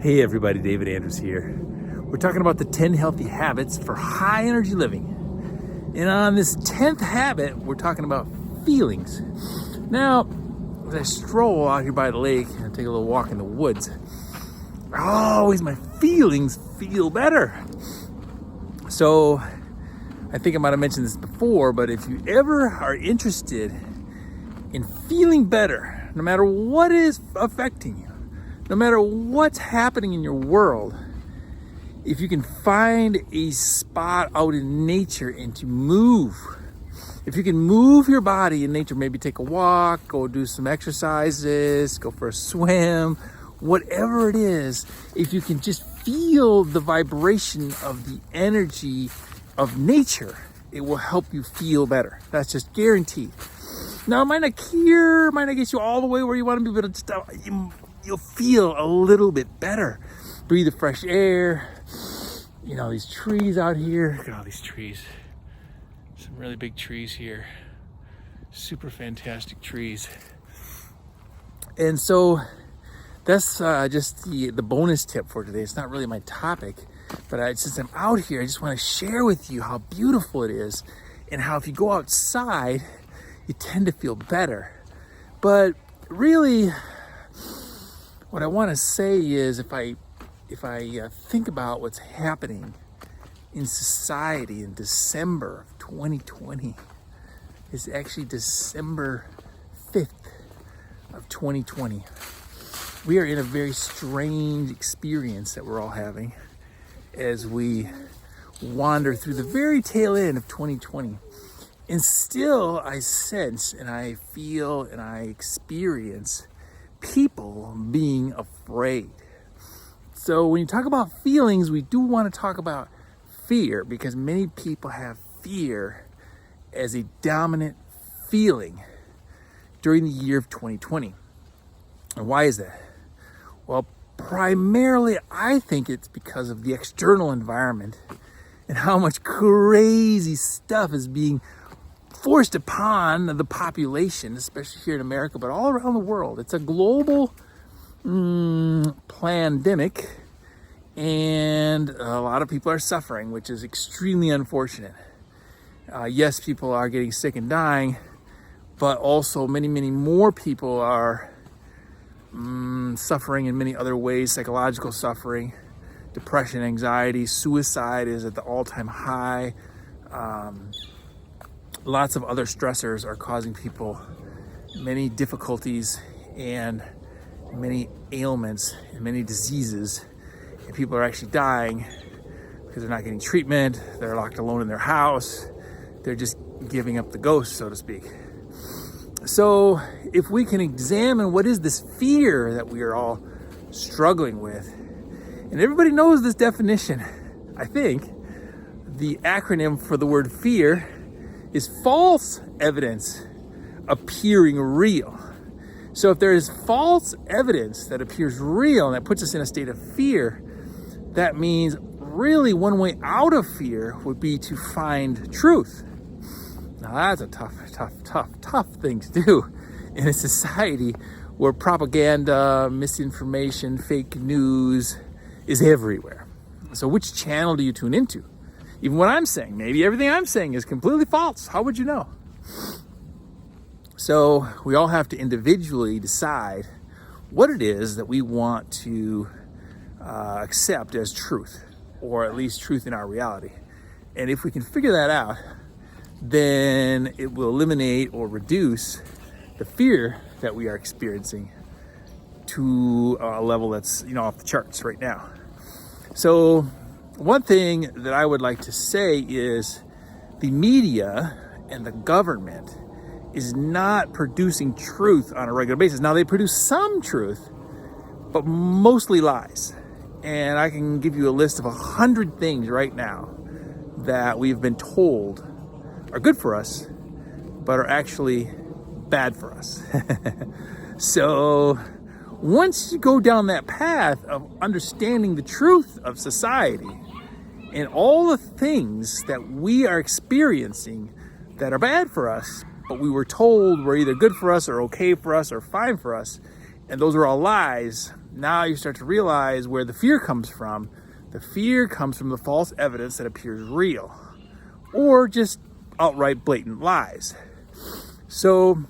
Hey everybody, David Andrews here. We're talking about the 10 healthy habits for high energy living. And on this 10th habit, we're talking about feelings. Now, as I stroll out here by the lake and take a little walk in the woods, always my feelings feel better. So, I think I might have mentioned this before, but if you ever are interested in feeling better, no matter what is affecting you, no matter what's happening in your world, if you can find a spot out in nature and to move, if you can move your body in nature, maybe take a walk, go do some exercises, go for a swim, whatever it is, if you can just feel the vibration of the energy of nature, it will help you feel better. That's just guaranteed. Now, it might not cure, might not get you all the way where you want to be, but it's just, you'll feel a little bit better. Breathe the fresh air. You know, these trees out here. Look at all these trees. Some really big trees here. Super fantastic trees. And so that's just the bonus tip for today. It's not really my topic, but since I'm out here, I just want to share with you how beautiful it is and how if you go outside, you tend to feel better. But really, what I want to say is if I think about what's happening in society in December of 2020, it's actually December 5th of 2020. We are in a very strange experience that we're all having as we wander through the very tail end of 2020. And still I sense and I feel and I experience people being afraid. So when you talk about feelings, we do want to talk about fear because many people have fear as a dominant feeling during the year of 2020. And why is that? Well, primarily I think it's because of the external environment and how much crazy stuff is being forced upon the population, especially here in America, but all around the world. It's a global pandemic, and a lot of people are suffering, which is extremely unfortunate. Yes, people are getting sick and dying, but also many, many more people are suffering in many other ways, psychological suffering, depression, anxiety, suicide is at the all-time high. Lots of other stressors are causing people many difficulties and many ailments and many diseases. And people are actually dying because they're not getting treatment. They're locked alone in their house. They're just giving up the ghost, so to speak. So if we can examine what is this fear that we are all struggling with, and everybody knows this definition, I think, the acronym for the word fear is false evidence appearing real. So if there is false evidence that appears real and that puts us in a state of fear, that means really one way out of fear would be to find truth. Now that's a tough thing to do in a society where propaganda, misinformation, fake news is everywhere. So which channel do you tune into? Even what I'm saying, maybe everything I'm saying is completely false. How would you know? So we all have to individually decide what it is that we want to accept as truth, or at least truth in our reality. And if we can figure that out, then it will eliminate or reduce the fear that we are experiencing to a level that's, off the charts right now. So one thing that I would like to say is the media and the government is not producing truth on a regular basis. Now, they produce some truth, but mostly lies. And I can give you a list of 100 things right now that we've been told are good for us, but are actually bad for us. So once you go down that path of understanding the truth of society and all the things that we are experiencing that are bad for us, but we were told were either good for us or okay for us or fine for us, and those are all lies, now you start to realize where the fear comes from. The fear comes from the false evidence that appears real, or just outright blatant lies. So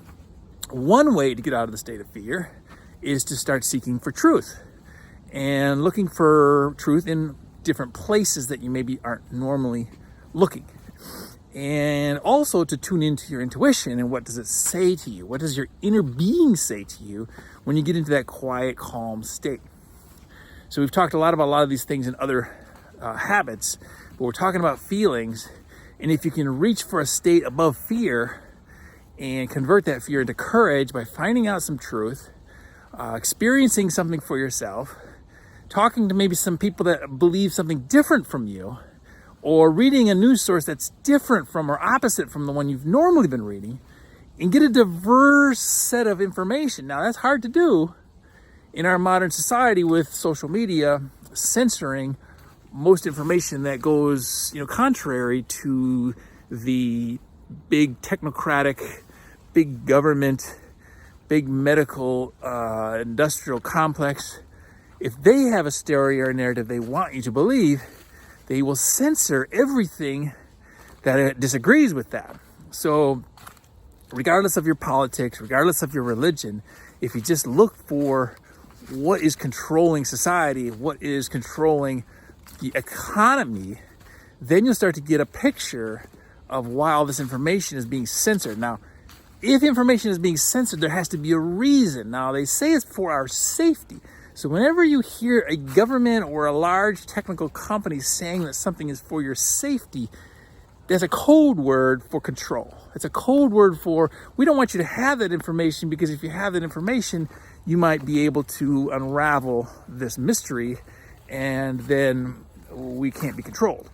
one way to get out of the state of fear is to start seeking for truth and looking for truth in different places that you maybe aren't normally looking. And also to tune into your intuition and what does it say to you? What does your inner being say to you when you get into that quiet, calm state? So we've talked a lot of these things in other habits, but we're talking about feelings. And if you can reach for a state above fear and convert that fear into courage by finding out some truth, experiencing something for yourself, talking to maybe some people that believe something different from you, or reading a news source that's different from or opposite from the one you've normally been reading, and get a diverse set of information. Now, that's hard to do in our modern society with social media censoring most information that goes, contrary to the big technocratic, big government, big medical, industrial complex. If they have a story or a narrative they want you to believe, they will censor everything that disagrees with that. So regardless of your politics, regardless of your religion, if you just look for what is controlling society, what is controlling the economy, then you'll start to get a picture of why all this information is being censored. Now, if information is being censored, there has to be a reason. Now, they say it's for our safety. So whenever you hear a government or a large technical company saying that something is for your safety, that's a code word for control. It's a code word for, we don't want you to have that information, because if you have that information, you might be able to unravel this mystery, and then we can't be controlled.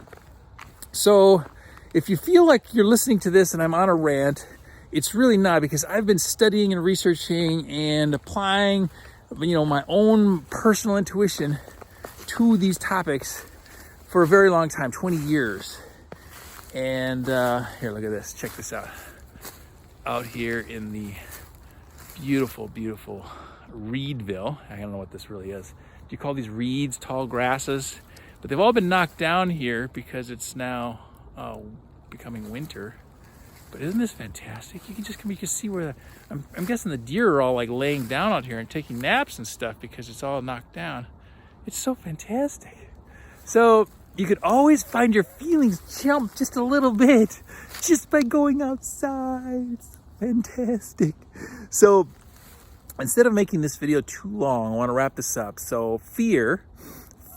So if you feel like you're listening to this and I'm on a rant, it's really not, because I've been studying and researching and applying my own personal intuition to these topics for a very long time, 20 years. And here, look at this. Check this out. Out here in the beautiful, beautiful Reedville. I don't know what this really is. Do you call these reeds tall grasses? But they've all been knocked down here because it's now becoming winter. But isn't this fantastic? You can see where I'm guessing the deer are all like laying down out here and taking naps and stuff because it's all knocked down. It's so fantastic. So you could always find your feelings jump just a little bit just by going outside. It's fantastic. So instead of making this video too long, I want to wrap this up. So fear,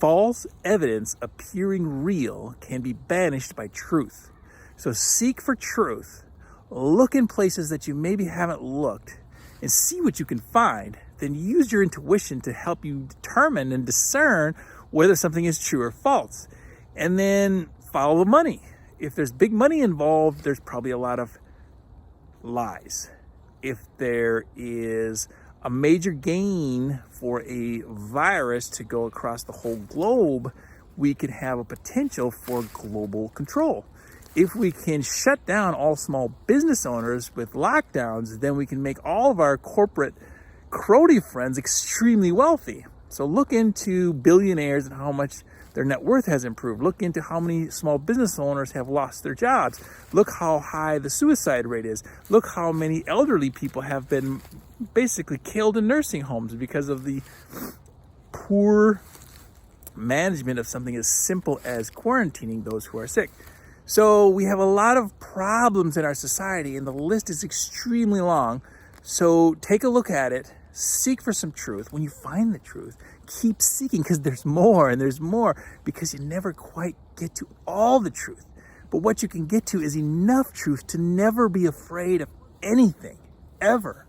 false evidence appearing real, can be banished by truth. So seek for truth, look in places that you maybe haven't looked, and see what you can find. Then use your intuition to help you determine and discern whether something is true or false. And then follow the money. If there's big money involved, there's probably a lot of lies. If there is a major gain for a virus to go across the whole globe, we could have a potential for global control. If we can shut down all small business owners with lockdowns, then we can make all of our corporate crony friends extremely wealthy. So look into billionaires and how much their net worth has improved. Look into how many small business owners have lost their jobs. Look how high the suicide rate is. Look how many elderly people have been basically killed in nursing homes because of the poor management of something as simple as quarantining those who are sick. So we have a lot of problems in our society, and the list is extremely long. So take a look at it, seek for some truth. When you find the truth, keep seeking, because there's more and there's more, because you never quite get to all the truth. But what you can get to is enough truth to never be afraid of anything, ever.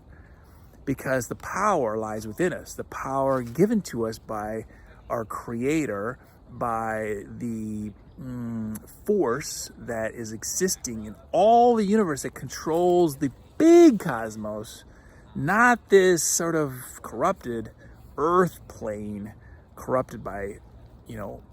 Because the power lies within us, the power given to us by our Creator, by the force that is existing in all the universe that controls the big cosmos, not this sort of corrupted earth plane corrupted by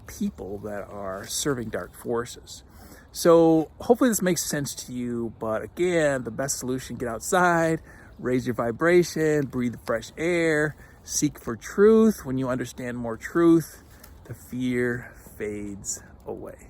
people that are serving dark forces. So hopefully this makes sense to you. But again, the best solution, get outside, raise your vibration, breathe fresh air, Seek for truth. When you understand more truth, the fear fades away.